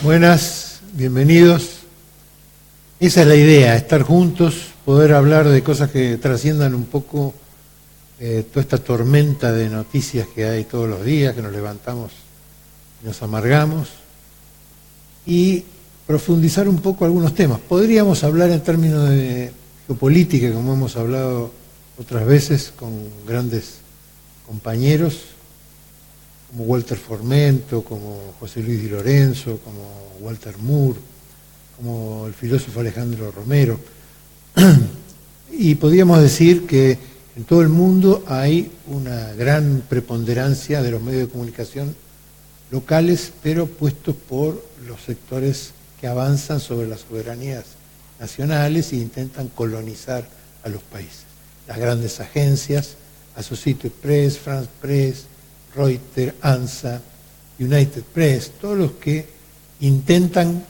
Buenas, bienvenidos. Esa es la idea, estar juntos, poder hablar de cosas que trasciendan un poco toda esta tormenta de noticias que hay todos los días, que nos levantamos y nos amargamos, y profundizar un poco algunos temas. Podríamos hablar en términos de geopolítica, como hemos hablado otras veces con grandes compañeros, como Walter Formento, como José Luis Di Lorenzo, como Walter Moore, como el filósofo Alejandro Romero. Y podríamos decir que en todo el mundo hay una gran preponderancia de los medios de comunicación locales, pero puestos por los sectores que avanzan sobre las soberanías nacionales e intentan colonizar a los países. Las grandes agencias, Associated Press, France Press, Reuters, ANSA, United Press, todos los que intentan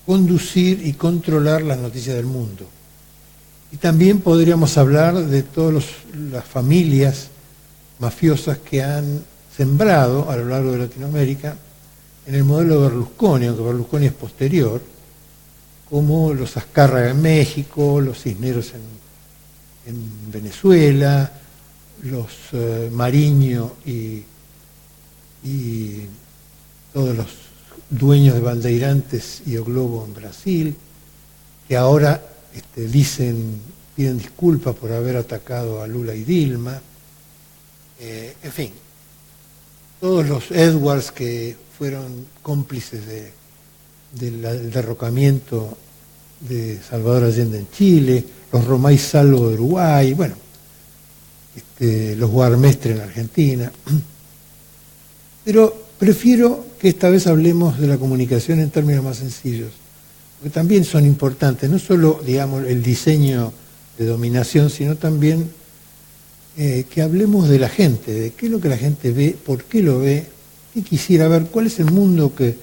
conducir y controlar las noticias del mundo. Y también podríamos hablar de todas las familias mafiosas que han sembrado a lo largo de Latinoamérica en el modelo de Berlusconi, aunque Berlusconi es posterior, como los Azcárraga en México, los Cisneros en Venezuela, los Mariño y todos los dueños de Bandeirantes y O Globo en Brasil, que ahora piden disculpas por haber atacado a Lula y Dilma, en fin, todos los Edwards que fueron cómplices del derrocamiento de Salvador Allende en Chile, los Romay Salvo de Uruguay, bueno, los Guarmestre en Argentina. Pero prefiero que esta vez hablemos de la comunicación en términos más sencillos, porque también son importantes, no solo, digamos, el diseño de dominación, sino también que hablemos de la gente, de qué es lo que la gente ve, por qué lo ve, qué quisiera ver, cuál es el mundo que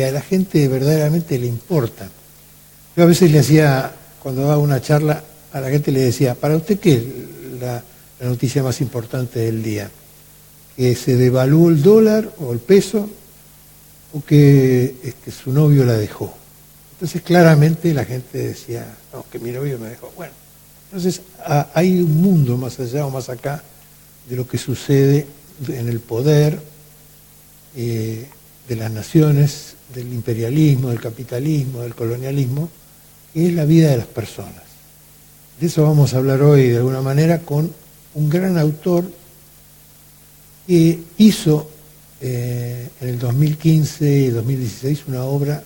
a la gente verdaderamente le importa. Yo a veces le hacía, cuando daba una charla, a la gente le decía, ¿para usted qué es la noticia más importante del día? ¿Que se devaluó el dólar o el peso o que su novio la dejó? Entonces claramente la gente decía, no, que mi novio me dejó. Bueno, entonces hay un mundo más allá o más acá de lo que sucede en el poder de las naciones, del imperialismo, del capitalismo, del colonialismo, que es la vida de las personas. De eso vamos a hablar hoy de alguna manera con un gran autor que hizo en el 2015 y 2016 una obra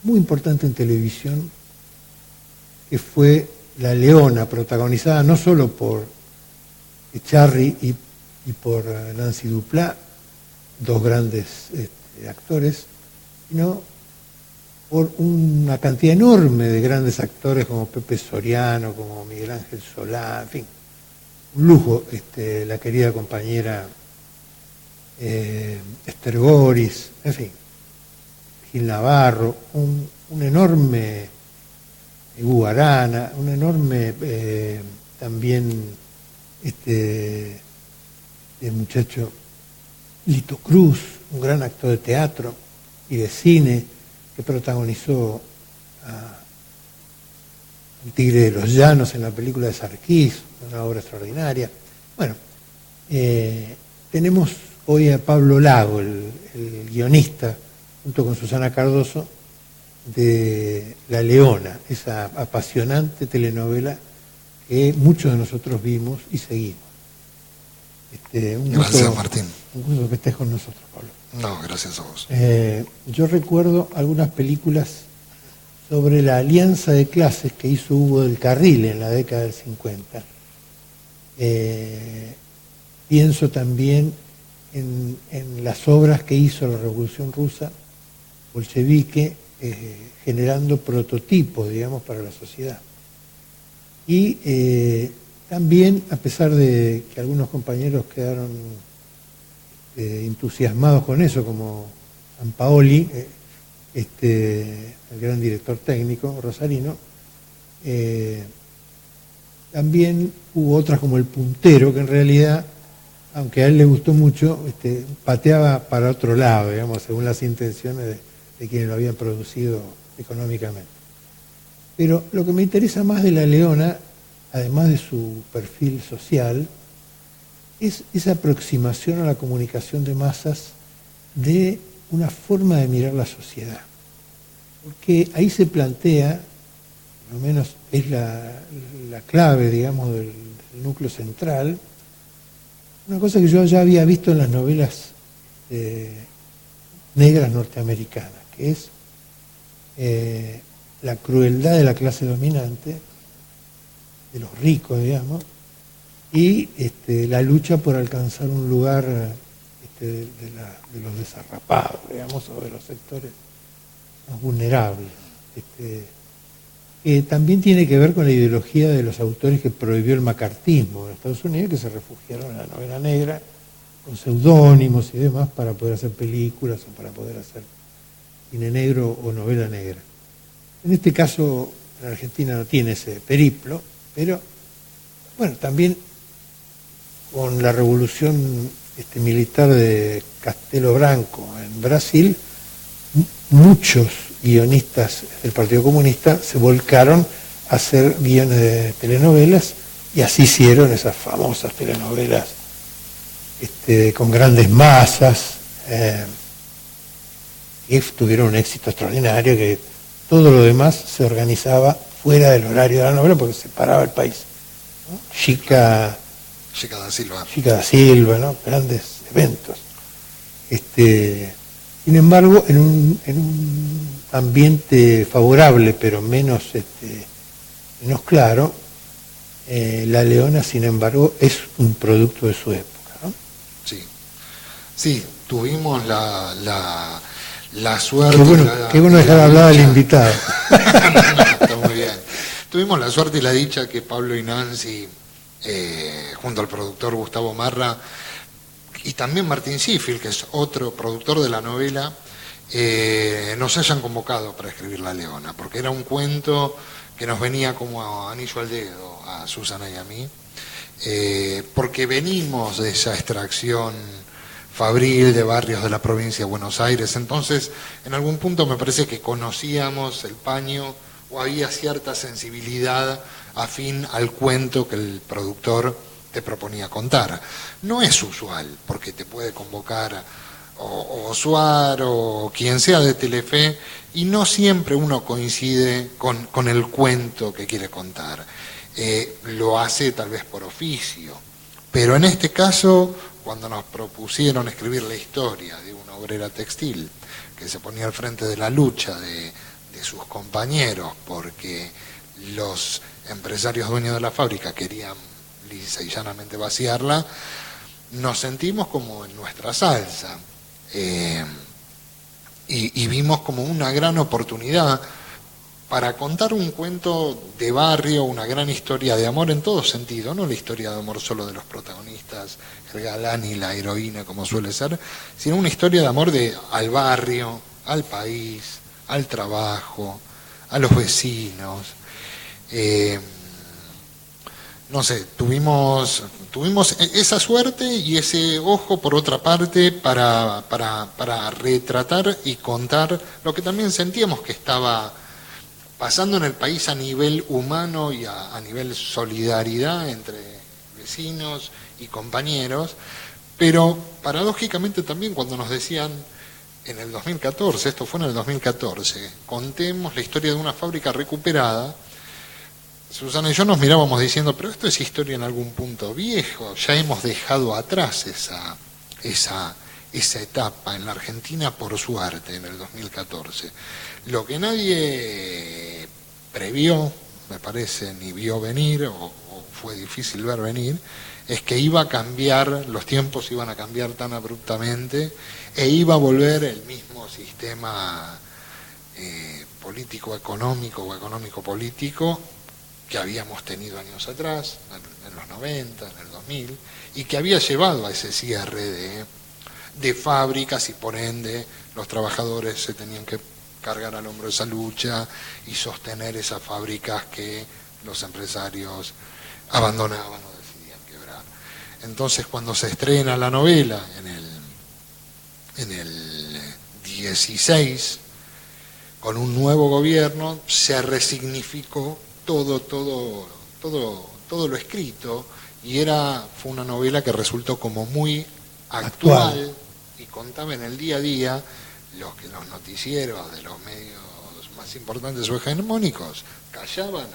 muy importante en televisión, que fue La Leona, protagonizada no solo por Echarri y por Nancy Duplá, dos grandes actores, sino por una cantidad enorme de grandes actores como Pepe Soriano, como Miguel Ángel Solá, en fin, un lujo, la querida compañera Esther Goris, en fin, Gil Navarro, un enorme Guarana, un enorme también el muchacho Lito Cruz, un gran actor de teatro y de cine que protagonizó El Tigre de los Llanos en la película de Sarkis, una obra extraordinaria. Bueno, tenemos hoy a Pablo Lago, el guionista, junto con Susana Cardoso, de La Leona, esa apasionante telenovela que muchos de nosotros vimos y seguimos. Gracias, Martín. Un gusto que estés con nosotros, Pablo. No, gracias a vos. Yo recuerdo algunas películas sobre la alianza de clases que hizo Hugo del Carril en la década del 50. Pienso también en las obras que hizo la Revolución Rusa bolchevique, generando prototipos, digamos, para la sociedad. Y también, a pesar de que algunos compañeros quedaron entusiasmados con eso, como Sampaoli, el gran director técnico rosarino, también hubo otras como El Puntero, que en realidad, aunque a él le gustó mucho, pateaba para otro lado, digamos, según las intenciones de quienes lo habían producido económicamente. Pero lo que me interesa más de La Leona, además de su perfil social, es esa aproximación a la comunicación de masas de una forma de mirar la sociedad. Porque ahí se plantea, por lo menos es la clave, digamos, del núcleo central, una cosa que yo ya había visto en las novelas negras norteamericanas, que es la crueldad de la clase dominante, de los ricos, digamos, y la lucha por alcanzar un lugar de los desarrapados, digamos, o de los sectores más vulnerables. También tiene que ver con la ideología de los autores que prohibió el macartismo en Estados Unidos, que se refugiaron en la novela negra con seudónimos y demás para poder hacer películas o para poder hacer cine negro o novela negra. En este caso, en Argentina no tiene ese periplo, pero bueno, también con la revolución militar de Castelo Branco en Brasil, muchos guionistas del Partido Comunista se volcaron a hacer guiones de telenovelas y así hicieron esas famosas telenovelas con grandes masas que tuvieron un éxito extraordinario, que todo lo demás se organizaba fuera del horario de la novela porque separaba el país, ¿no? Chica da Silva, ¿no? Grandes eventos. Sin embargo, en un ambiente favorable, pero menos claro, La Leona, sin embargo, es un producto de su época, ¿no? Sí, tuvimos la suerte... Qué bueno dejar de hablar al invitado. Está muy bien. Tuvimos la suerte y la dicha que Pablo y Nancy, junto al productor Gustavo Marra, y también Martín Sifil, que es otro productor de la novela, nos hayan convocado para escribir La Leona, porque era un cuento que nos venía como anillo al dedo a Susana y a mí, porque venimos de esa extracción fabril de barrios de la provincia de Buenos Aires. Entonces, en algún punto me parece que conocíamos el paño o había cierta sensibilidad afín al cuento que el productor te proponía contar. No es usual, porque te puede convocar o Suar o quien sea de Telefe, y no siempre uno coincide con el cuento que quiere contar. Lo hace tal vez por oficio, pero en este caso, cuando nos propusieron escribir la historia de una obrera textil que se ponía al frente de la lucha de sus compañeros porque los empresarios dueños de la fábrica querían lisa y llanamente vaciarla, nos sentimos como en nuestra salsa, y vimos como una gran oportunidad para contar un cuento de barrio, una gran historia de amor en todo sentido, no la historia de amor solo de los protagonistas, el galán y la heroína como suele ser, sino una historia de amor al barrio, al país, al trabajo, a los vecinos. No sé, tuvimos esa suerte y ese ojo, por otra parte, para retratar y contar lo que también sentíamos que estaba pasando en el país a nivel humano y a nivel solidaridad entre vecinos y compañeros, pero paradójicamente también cuando nos decían en el 2014, esto fue en el 2014, contemos la historia de una fábrica recuperada, Susana y yo nos mirábamos diciendo, pero esto es historia en algún punto viejo, ya hemos dejado atrás esa etapa en la Argentina, por suerte, en el 2014. Lo que nadie previó, me parece, ni vio venir, o fue difícil ver venir, es que iba a cambiar, los tiempos iban a cambiar tan abruptamente, e iba a volver el mismo sistema político-económico o económico-político que habíamos tenido años atrás, en los 90, en el 2000, y que había llevado a ese cierre de fábricas, y por ende los trabajadores se tenían que cargar al hombro esa lucha y sostener esas fábricas que los empresarios abandonaban o decidían quebrar. Entonces, cuando se estrena la novela en el 16, con un nuevo gobierno se resignificó todo lo escrito, y fue una novela que resultó como muy actual y contaba en el día a día lo que los noticieros de los medios más importantes o hegemónicos callaban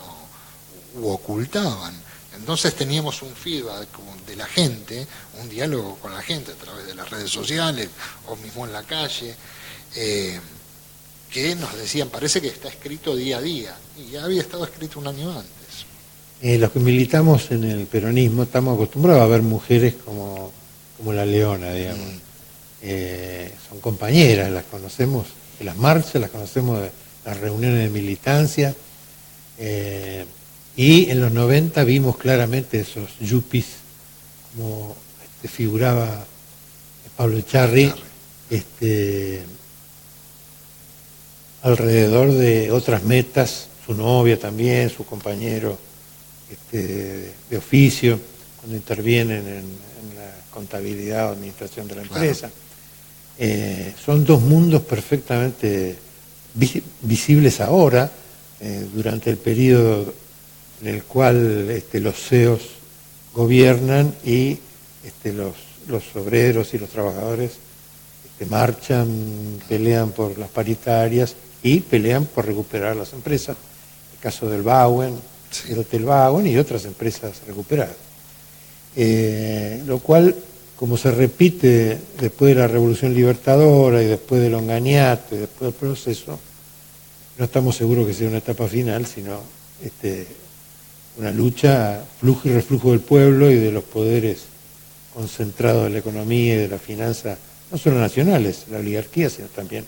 u ocultaban. Entonces teníamos un feedback de la gente, un diálogo con la gente a través de las redes sociales o mismo en la calle, que nos decían, parece que está escrito día a día, y ya había estado escrito un año antes. Los que militamos en el peronismo estamos acostumbrados a ver mujeres como la Leona, digamos. Son compañeras, las conocemos de las marchas, las conocemos de las reuniones de militancia, y en los 90 vimos claramente esos yuppies, como figuraba Pablo Echarri, alrededor de otras metas, su novia también, su compañero de oficio, cuando intervienen en la contabilidad o administración de la empresa. Son dos mundos perfectamente visibles ahora, durante el periodo en el cual los CEOs gobiernan y los obreros y los trabajadores marchan, pelean por las paritarias y pelean por recuperar las empresas. El caso del Bauen, el Hotel Bauen y otras empresas recuperadas. Lo cual, como se repite después de la Revolución Libertadora y después del Onganiato y después del proceso, no estamos seguros que sea una etapa final, sino una lucha, flujo y reflujo del pueblo y de los poderes concentrados de la economía y de la finanza, no solo nacionales, la oligarquía, sino también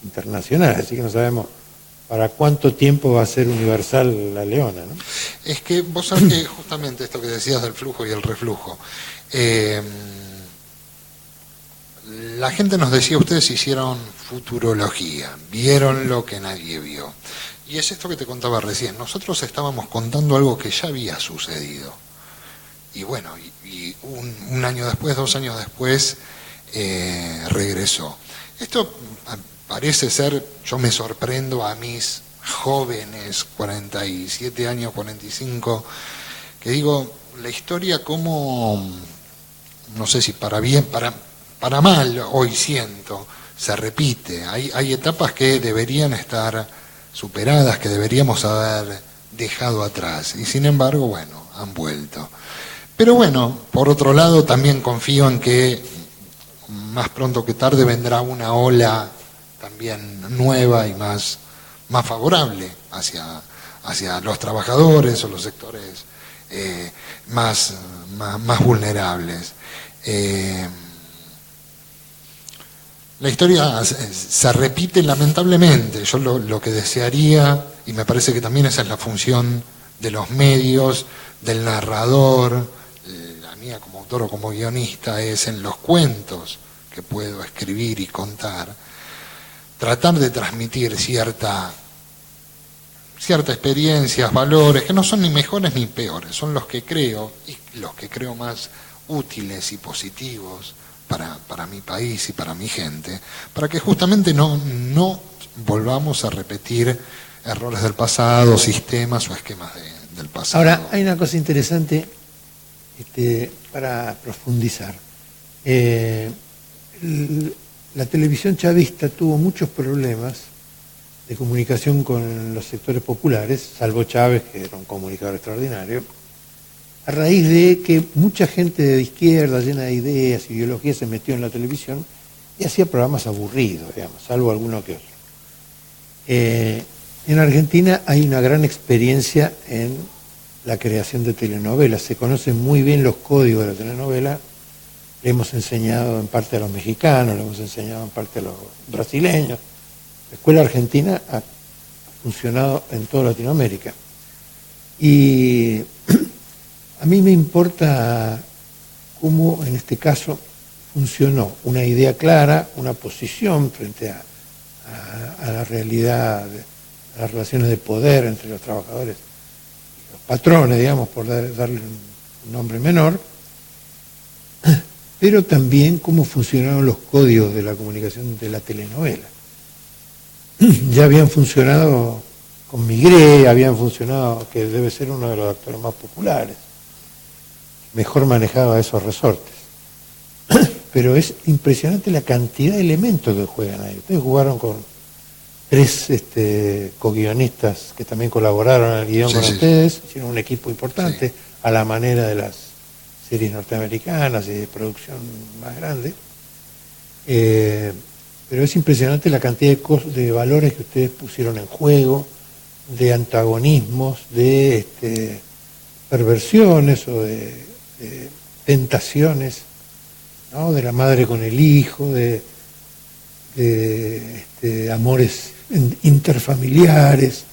internacionales. Así que no sabemos para cuánto tiempo va a ser universal la Leona, ¿no? Es que vos sabés que justamente esto que decías del flujo y el reflujo, la gente nos decía, ustedes hicieron futurología, vieron lo que nadie vio. Y es esto que te contaba recién, nosotros estábamos contando algo que ya había sucedido. Y bueno, y un año después, 2 años después, regresó. Esto parece ser, yo me sorprendo a mis jóvenes, 47 años, 45, que digo, la historia como, no sé si para bien, para mal, hoy siento, se repite. Hay etapas que deberían estar superadas, que deberíamos haber dejado atrás, y sin embargo, bueno, han vuelto. Pero bueno, por otro lado, también confío en que más pronto que tarde vendrá una ola también nueva y más favorable hacia los trabajadores o los sectores más vulnerables. La historia se repite lamentablemente. Yo lo que desearía, y me parece que también esa es la función de los medios, del narrador, la mía como autor o como guionista, es en los cuentos que puedo escribir y contar, tratar de transmitir ciertas experiencias, valores, que no son ni mejores ni peores, son los que creo, y los que creo más útiles y positivos para mi país y para mi gente, para que justamente no volvamos a repetir errores del pasado, sistemas o esquemas del pasado. Ahora, hay una cosa interesante para profundizar. La televisión chavista tuvo muchos problemas de comunicación con los sectores populares, salvo Chávez, que era un comunicador extraordinario, a raíz de que mucha gente de izquierda, llena de ideas, ideologías, se metió en la televisión y hacía programas aburridos, digamos, salvo alguno que otro. En Argentina hay una gran experiencia en la creación de telenovelas, se conocen muy bien los códigos de la telenovela, le hemos enseñado en parte a los mexicanos, le hemos enseñado en parte a los brasileños. La escuela argentina ha funcionado en toda Latinoamérica. Y a mí me importa cómo en este caso funcionó una idea clara, una posición frente a la realidad, a las relaciones de poder entre los trabajadores y los patrones, digamos, por darle un nombre menor, pero también cómo funcionaron los códigos de la comunicación de la telenovela. ya habían funcionado con Migré, habían funcionado, que debe ser uno de los actores más populares, mejor manejaba esos resortes. Pero es impresionante la cantidad de elementos que juegan ahí. Ustedes jugaron con 3 co-guionistas que también colaboraron en el guión con ustedes, hicieron un equipo importante a la manera de las series norteamericanas y de producción más grande. Pero es impresionante la cantidad de valores que ustedes pusieron en juego, de antagonismos, de perversiones o de tentaciones, ¿no? De la madre con el hijo, de amores interfamiliares,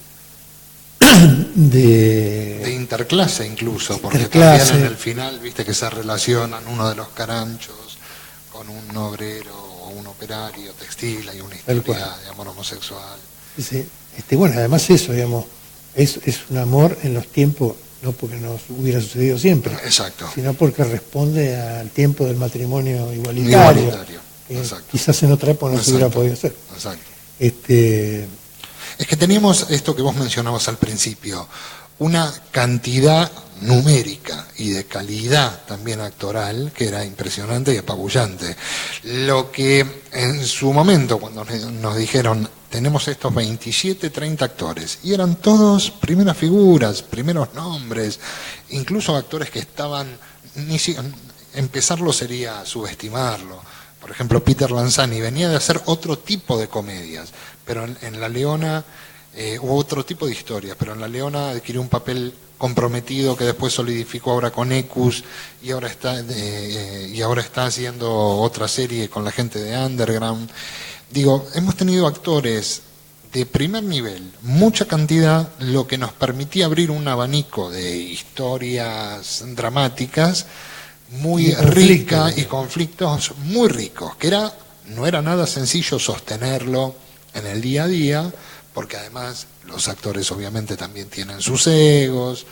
de interclase incluso, porque también en el final, viste que se relacionan uno de los caranchos con un obrero o un operario textil, hay una historia de amor homosexual. Sí. Bueno, además eso, digamos, es un amor en los tiempos, no porque nos hubiera sucedido siempre, exacto, sino porque responde al tiempo del matrimonio igualitario. Quizás en otra época no se hubiera podido hacer. Exacto. Es que teníamos esto que vos mencionabas al principio, una cantidad numérica y de calidad también actoral que era impresionante y apabullante. Lo que en su momento, cuando nos dijeron, tenemos estos 27, 30 actores, y eran todos primeras figuras, primeros nombres, incluso actores que estaban, empezarlo sería subestimarlo. Por ejemplo, Peter Lanzani venía de hacer otro tipo de comedias, pero en La Leona, hubo otro tipo de historias, pero en La Leona adquirió un papel comprometido que después solidificó ahora con Ecus y ahora está haciendo otra serie con la gente de Underground. Digo, hemos tenido actores de primer nivel, mucha cantidad, lo que nos permitía abrir un abanico de historias dramáticas muy rica y conflictos muy ricos, que no era nada sencillo sostenerlo en el día a día, porque además los actores obviamente también tienen sus egos,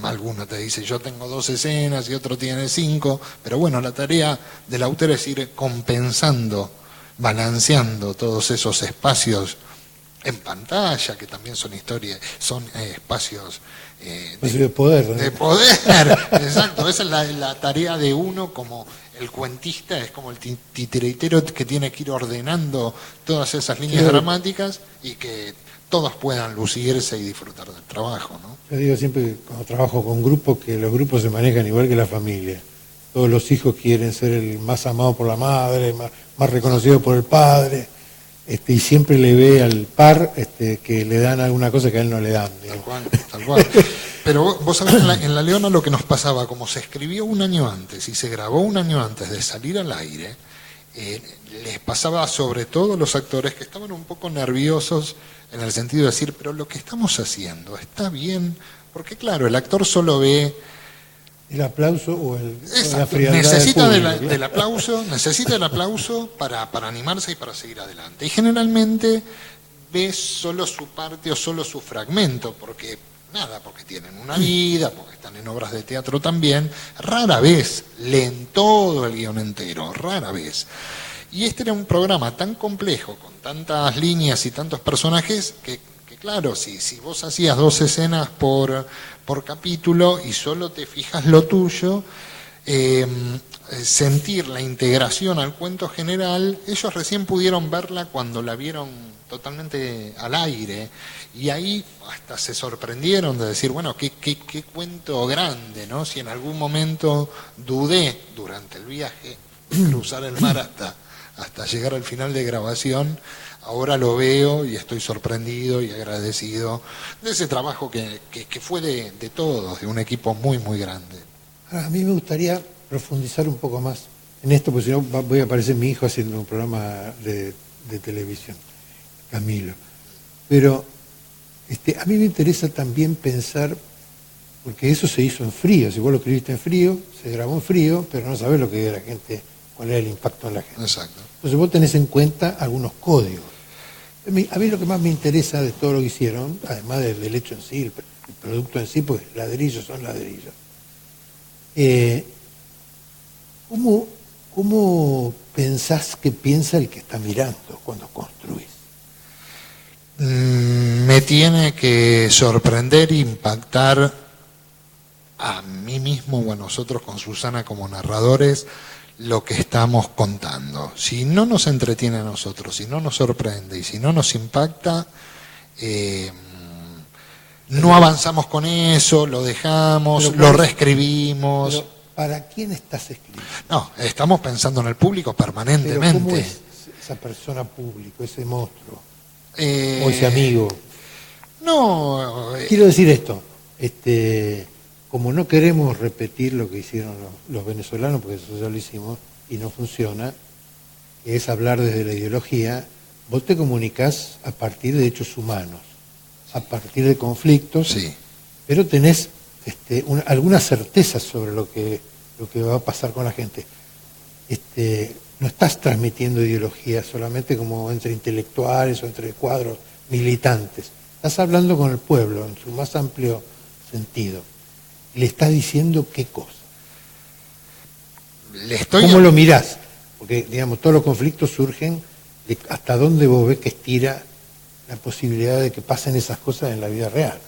alguno te dice yo tengo 2 escenas y otro tiene 5, pero bueno, la tarea del autor es ir compensando, balanceando todos esos espacios en pantalla, que también son historias, son espacios de poder. De poder, exacto. Esa es la tarea de uno como el cuentista, es como el titiritero que tiene que ir ordenando todas esas líneas dramáticas y que todos puedan lucirse y disfrutar del trabajo, ¿no? Yo digo siempre que cuando trabajo con grupos, que los grupos se manejan igual que la familia. Todos los hijos quieren ser el más amado por la madre, más reconocido por el padre. Y siempre le ve al par que le dan alguna cosa que a él no le dan. Tal cual. Pero vos sabés, en la Leona lo que nos pasaba, como se escribió un año antes y se grabó un año antes de salir al aire, les pasaba sobre todo a los actores que estaban un poco nerviosos en el sentido de decir, pero lo que estamos haciendo está bien, porque claro, el actor solo ve el aplauso o la frialdad necesita del aplauso, necesita el aplauso para animarse y para seguir adelante. Y generalmente ve solo su parte o solo su fragmento, porque tienen una vida, porque están en obras de teatro también. Rara vez leen todo el guión entero, rara vez. Y este era un programa tan complejo, con tantas líneas y tantos personajes, que claro, si vos hacías 2 escenas por capítulo y solo te fijas lo tuyo, sentir la integración al cuento general, ellos recién pudieron verla cuando la vieron totalmente al aire, y ahí hasta se sorprendieron de decir, bueno, qué cuento grande, ¿no? Si en algún momento dudé durante el viaje de cruzar el mar hasta llegar al final de grabación, ahora lo veo y estoy sorprendido y agradecido de ese trabajo que fue de todos, de un equipo muy, muy grande. A mí me gustaría profundizar un poco más en esto, porque si no voy a aparecer mi hijo haciendo un programa de televisión, Camilo. Pero a mí me interesa también pensar, porque eso se hizo en frío, si vos lo escribiste en frío, se grabó en frío, pero no sabés lo que es la gente, cuál es el impacto en la gente. Exacto. Entonces vos tenés en cuenta algunos códigos. A mí lo que más me interesa de todo lo que hicieron, además del hecho en sí, el producto en sí, pues ladrillos son ladrillos. ¿Cómo pensás que piensa el que está mirando cuando construís? me tiene que sorprender, impactar a mí mismo o a nosotros con Susana como narradores lo que estamos contando. Si no nos entretiene a nosotros, si no nos sorprende y si no nos impacta, no avanzamos con eso, lo dejamos, lo reescribimos. Pero ¿para quién estás escribiendo? No, estamos pensando en el público permanentemente. Pero ¿cómo es esa persona público, ese monstruo? O ese amigo. No. Quiero decir esto, como no queremos repetir lo que hicieron los venezolanos, porque eso ya lo hicimos y no funciona, que es hablar desde la ideología, vos te comunicás a partir de hechos humanos, a partir de conflictos, sí, pero tenés alguna certeza sobre lo que va a pasar con la gente. No estás transmitiendo ideología solamente como entre intelectuales o entre cuadros militantes. Estás hablando con el pueblo en su más amplio sentido. Le estás diciendo qué cosa. ¿Cómo lo mirás? Porque, digamos, todos los conflictos surgen de hasta dónde vos ves que estira la posibilidad de que pasen esas cosas en la vida real.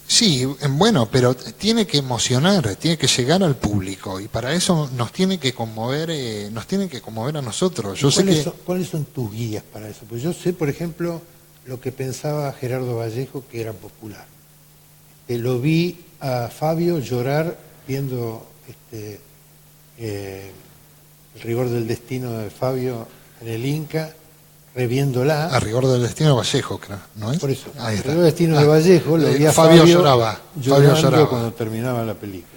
Sí, bueno, pero tiene que emocionar, tiene que llegar al público y para eso nos tiene que conmover a nosotros. ¿Cuáles son tus guías para eso? Pues yo sé, por ejemplo, lo que pensaba Gerardo Vallejo, que era popular. Lo vi a Fabio llorar viendo El rigor del destino de Fabio en el Inca, reviéndola. A rigor del destino de Vallejo, creo, ¿no es? Por eso, Ahí el está. rigor del destino de Vallejo lo vi a Fabio Fabio lloraba. llorando cuando terminaba la película.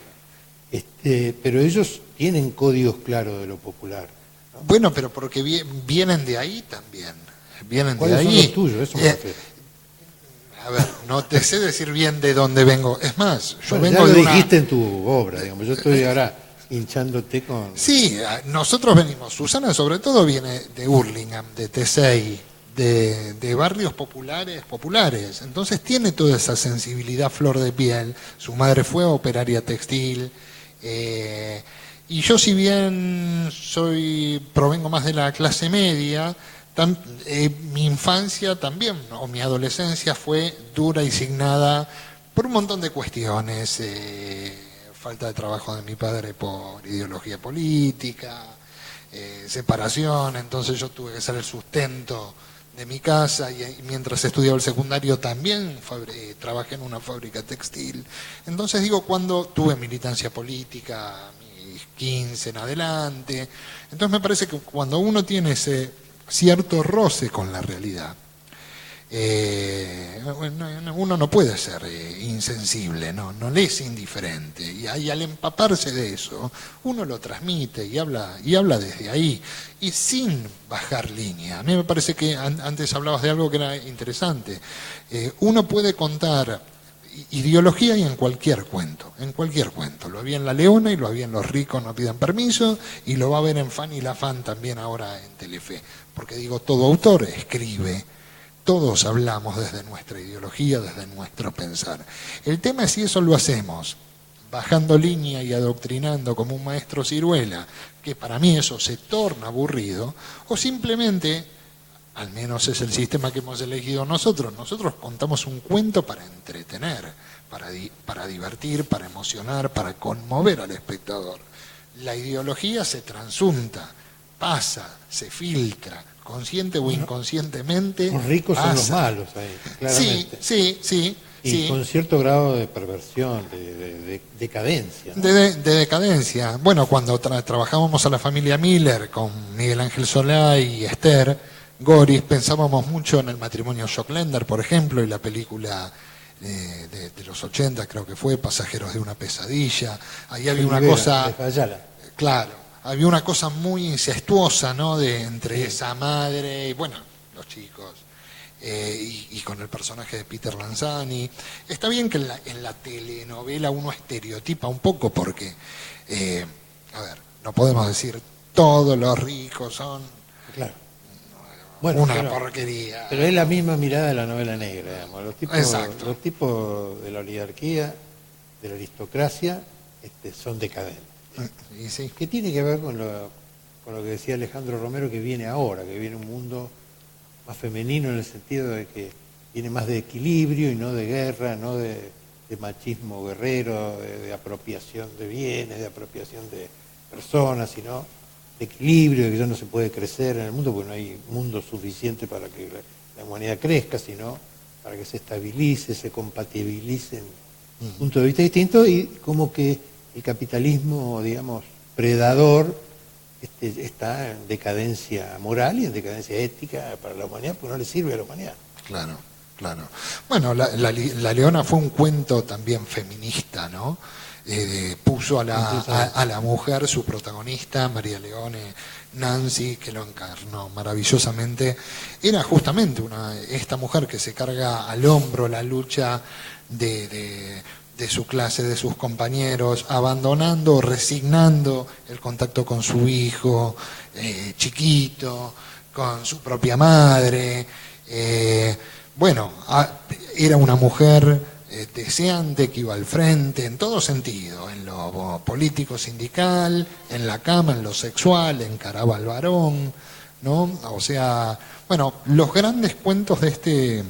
Pero ellos tienen códigos claros de lo popular, ¿no? Bueno, pero porque vienen de ahí también. Vienen de ahí. ¿Cuáles son los tuyos? Eso me refiero. A ver, no te sé decir bien de dónde vengo. Es más, yo vengo ya lo de una... dijiste en tu obra, digamos. Yo estoy ahora hinchándote con... Sí, nosotros venimos. Susana sobre todo viene de Hurlingham, de Tesey, de barrios populares. Entonces tiene toda esa sensibilidad flor de piel. Su madre fue operaria textil. Y yo, si bien provengo más de la clase media, mi infancia también, o mi adolescencia, fue dura y signada por un montón de cuestiones. Falta de trabajo de mi padre por ideología política, separación, entonces yo tuve que ser el sustento de mi casa y mientras estudiaba el secundario también trabajé en una fábrica textil. Entonces digo, cuando tuve militancia política, mis 15 en adelante, entonces me parece que cuando uno tiene ese cierto roce con la realidad, uno no puede ser insensible, no le es indiferente, y al empaparse de eso uno lo transmite y habla desde ahí y sin bajar línea. A mí me parece que antes hablabas de algo que era interesante. Uno puede contar ideología y en cualquier cuento, lo había en La Leona y lo había en Los ricos no pidan permiso y lo va a ver en Fan y la Fan también ahora en Telefe, porque digo, todo autor escribe. Todos hablamos desde nuestra ideología, desde nuestro pensar. El tema es si eso lo hacemos bajando línea y adoctrinando como un maestro ciruela, que para mí eso se torna aburrido, o simplemente, al menos es el sistema que hemos elegido nosotros contamos un cuento para entretener, para divertir, para emocionar, para conmover al espectador. La ideología se transunta, pasa, se filtra, consciente o inconscientemente. Los ricos pasa. son los malos ahí, claramente. Sí. Y con cierto grado de perversión, de decadencia, ¿no? De decadencia. Bueno, cuando trabajábamos a la familia Miller con Miguel Ángel Solá y Esther Goris, pensábamos mucho en el matrimonio Schocklender, por ejemplo, y la película de los 80, creo que fue, Pasajeros de una pesadilla. Ahí había una cosa... Claro. Había una cosa muy incestuosa, ¿no? Entre esa madre y, bueno, los chicos, y con el personaje de Peter Lanzani. Está bien que en la telenovela uno estereotipa un poco porque, no podemos decir todos los ricos son una porquería. Pero es la misma mirada de la novela negra, digamos. Exacto. Los tipos de la oligarquía, de la aristocracia, son decadentes. Sí. ¿Qué tiene que ver con lo que decía Alejandro Romero, que viene ahora, que viene un mundo más femenino en el sentido de que tiene más de equilibrio y no de guerra, no de machismo guerrero, de apropiación de bienes, de apropiación de personas, sino de equilibrio, de que ya no se puede crecer en el mundo porque no hay mundo suficiente para que la humanidad crezca, sino para que se estabilice, se compatibilicen puntos de vista distintos, y como que el capitalismo, digamos, predador, está en decadencia moral y en decadencia ética para la humanidad, porque no le sirve a la humanidad. Claro, claro. Bueno, la Leona fue un cuento también feminista, ¿no? Puso a la mujer, su protagonista, María Leone Nancy, que lo encarnó maravillosamente. Era justamente esta mujer que se carga al hombro la lucha de su clase, de sus compañeros, abandonando, resignando el contacto con su hijo chiquito, con su propia madre. Era una mujer deseante, que iba al frente en todo sentido, en lo político, sindical, en la cama, en lo sexual, encaraba al varón, ¿no? O sea, bueno, los grandes cuentos de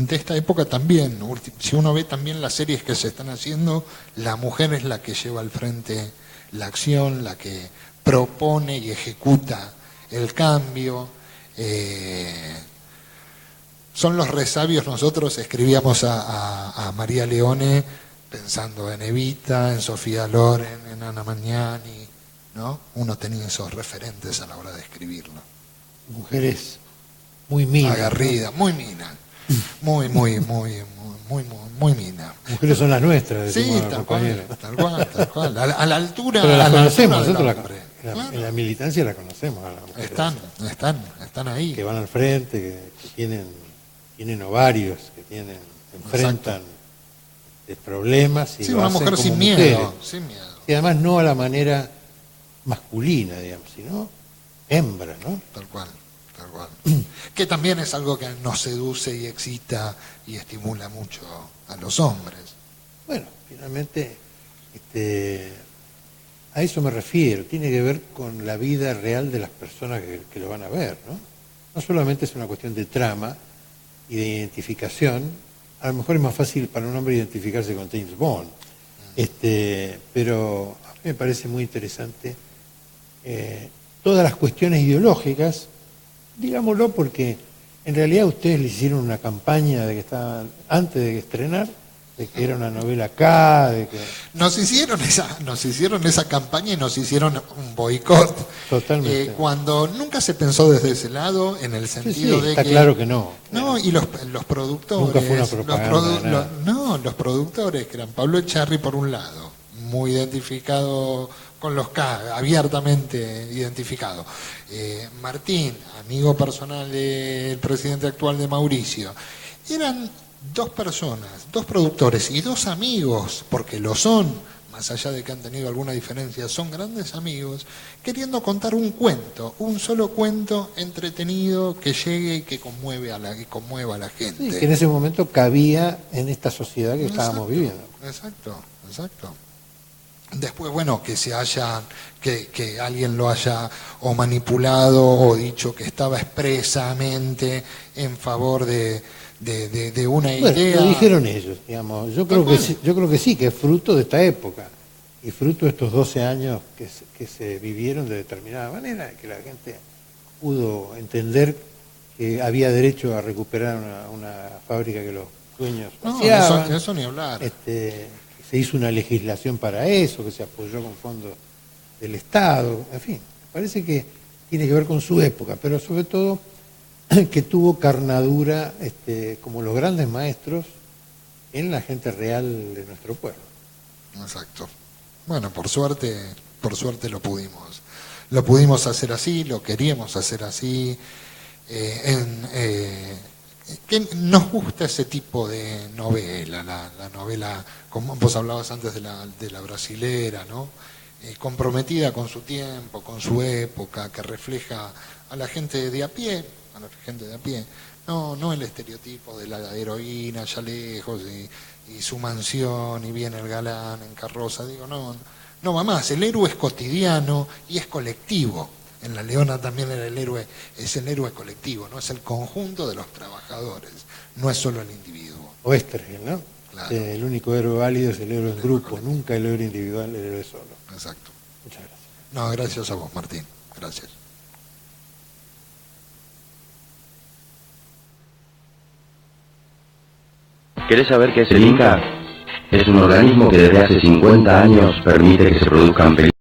esta época también, si uno ve también las series que se están haciendo, la mujer es la que lleva al frente la acción, la que propone y ejecuta el cambio. Son los resabios. Nosotros escribíamos a María Leone pensando en Evita, en Sofía Loren, en Ana Magnani, ¿no? Uno tenía esos referentes a la hora de escribirlo. Mujeres muy minas. Aguerridas, ¿no? Muy minas. Muy mina. Mujeres son las nuestras, sí, tal cual. A la altura. Pero las conocemos, nosotros en la militancia la conocemos a las mujeres. Están ahí. Que van al frente, que tienen ovarios, que enfrentan problemas y sí, lo una hacen mujer como sin mujeres. miedo, sin miedo. Y además no a la manera masculina, digamos, sino hembra, ¿no? Tal cual. Que también es algo que nos seduce y excita y estimula mucho a los hombres. Bueno, finalmente a eso me refiero, tiene que ver con la vida real de las personas que lo van a ver, ¿no? No solamente es una cuestión de trama y de identificación, a lo mejor es más fácil para un hombre identificarse con James Bond, pero a mí me parece muy interesante todas las cuestiones ideológicas, digámoslo, porque en realidad ustedes le hicieron una campaña de que estaban antes de estrenar, de que era una novela acá, de que nos hicieron esa campaña y nos hicieron un boicot. Totalmente. Cuando nunca se pensó desde ese lado, en el sentido de está que claro que no. No, y los productores, nunca fue una propaganda, los productores, que eran Pablo Echarri por un lado, muy identificado con los K, abiertamente identificado. Martín, amigo personal del presidente actual de Mauricio. Eran dos personas, dos productores y dos amigos, porque lo son, más allá de que han tenido alguna diferencia, son grandes amigos, queriendo contar un cuento, un solo cuento entretenido que llegue y que conmueva a la gente. Sí, que en ese momento cabía en esta sociedad que estábamos viviendo. Exacto. Después, bueno, que alguien lo haya o manipulado o dicho que estaba expresamente en favor de una idea. Lo dijeron ellos, digamos. Yo creo que sí, que es fruto de esta época y fruto de estos 12 años que se vivieron de determinada manera, que la gente pudo entender que había derecho a recuperar una fábrica que los dueños hacían. Eso ni hablar. Se hizo una legislación para eso, que se apoyó con fondos del Estado, en fin, me parece que tiene que ver con su época, pero sobre todo que tuvo carnadura, como los grandes maestros, en la gente real de nuestro pueblo. Exacto. Bueno, por suerte lo pudimos hacer así, lo queríamos hacer así. Que nos gusta ese tipo de novela, la novela, como vos hablabas antes de la brasilera, ¿no? Comprometida con su tiempo, con su época, que refleja a la gente de a pie, no el estereotipo de la heroína allá lejos y su mansión y viene el galán en carroza, no va más, el héroe es cotidiano y es colectivo, En La Leona también el héroe es el héroe colectivo, ¿no? Es el conjunto de los trabajadores, no es solo el individuo. O Estergel, ¿no? Claro. El único héroe válido es el héroe en grupo, nunca el héroe individual, el héroe solo. Exacto. Muchas gracias. No, gracias a vos, Martín. Gracias. ¿Querés saber qué es el Inca? Es un organismo que desde hace 50 años permite que se produzcan películas